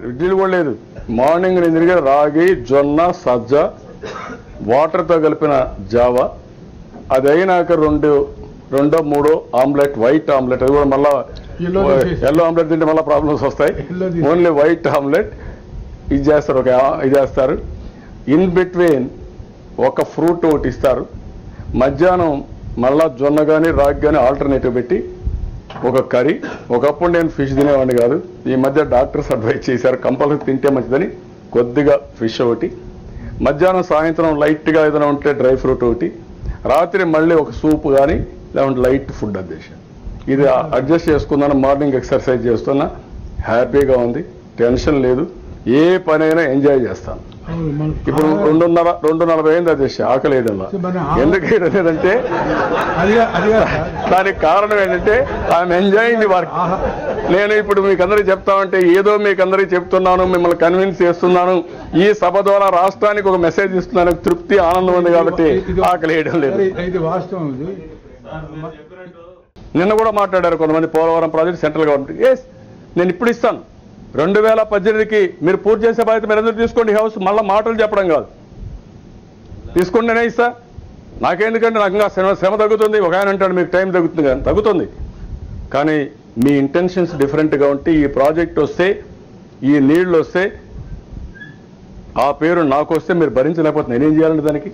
ఇడ్లీలు కూడా లేదు. మార్నింగ్ నేను తిరిగి రాగి, జొన్న, సజ్జ వాటర్తో కలిపిన జావా, అది అయినాక రెండో మూడో ఆమ్లెట్, వైట్ ఆమ్లెట్. అది కూడా మళ్ళా ఎల్లో ఆమ్లెట్ తింటే మళ్ళీ ప్రాబ్లమ్స్ వస్తాయి. ఓన్లీ వైట్ ఆమ్లెట్ ఇది చేస్తారు. ఇది చేస్తారు. ఇన్ బిట్వీన్ ఒక ఫ్రూట్ ఒకటి ఇస్తారు. మధ్యాహ్నం మళ్ళా జొన్న కానీ రాగి కానీ ఆల్టర్నేటివ్ పెట్టి ఒక కర్రీ. ఒకప్పుడు నేను ఫిష్ తినేవాడిని కాదు. ఈ మధ్య డాక్టర్స్ అడ్వైజ్ చేశారు కంపల్సరీ తింటే మంచిదని. కొద్దిగా ఫిష్ ఒకటి, మధ్యాహ్నం సాయంత్రం లైట్గా ఏదైనా ఉంటే డ్రై ఫ్రూట్ ఒకటి, రాత్రి మళ్ళీ ఒక సూప్ కానీ లేదంటే లైట్ ఫుడ్ అధ్యక్ష. ఇది అడ్జస్ట్ చేసుకున్నాను. మార్నింగ్ ఎక్సర్సైజ్ చేస్తున్నా, హ్యాపీగా ఉంది, టెన్షన్ లేదు, ఏ పనైనా ఎంజాయ్ చేస్తాను. ఇప్పుడు 2:40 అయింది అధ్యక్ష, ఆకలి ఏదన్నా. ఎందుకు లేదంటే దానికి కారణం ఏంటంటే ఐఎమ్ ఎంజాయింగ్ ది వర్క్. నేను ఇప్పుడు మీకందరికీ చెప్తామంటే ఏదో మీకందరికీ చెప్తున్నాను, మిమ్మల్ని కన్విన్స్ చేస్తున్నాను, ఈ సభ ద్వారా రాష్ట్రానికి ఒక మెసేజ్ ఇస్తున్నాను, తృప్తి ఆనందం ఉంది కాబట్టి ఆకలి వేయడం లేదు. నిన్న కూడా మాట్లాడారు కొంతమంది Polavaram project central government. Yes, నేను ఇప్పుడు ఇస్తాను. 2018కి మీరు పూర్తి చేసే బాధ్యత మీరు అందరూ తీసుకోండి. హౌస్ మళ్ళీ మాటలు చెప్పడం కాదు, తీసుకోండి, నేనే ఇస్తా. నాకెందుకంటే నాకు ఇంకా శ్రమ తగ్గుతుంది. ఒక ఆయన అంటాడు మీకు టైం తగ్గుతుంది, కానీ తగ్గుతుంది. కానీ మీ ఇంటెన్షన్స్ డిఫరెంట్గా ఉంటే ఈ ప్రాజెక్ట్ వస్తే, ఈ నీళ్లు వస్తే, ఆ పేరు నాకు వస్తే మీరు భరించలేకపోతే నేనేం చేయాలంటే దానికి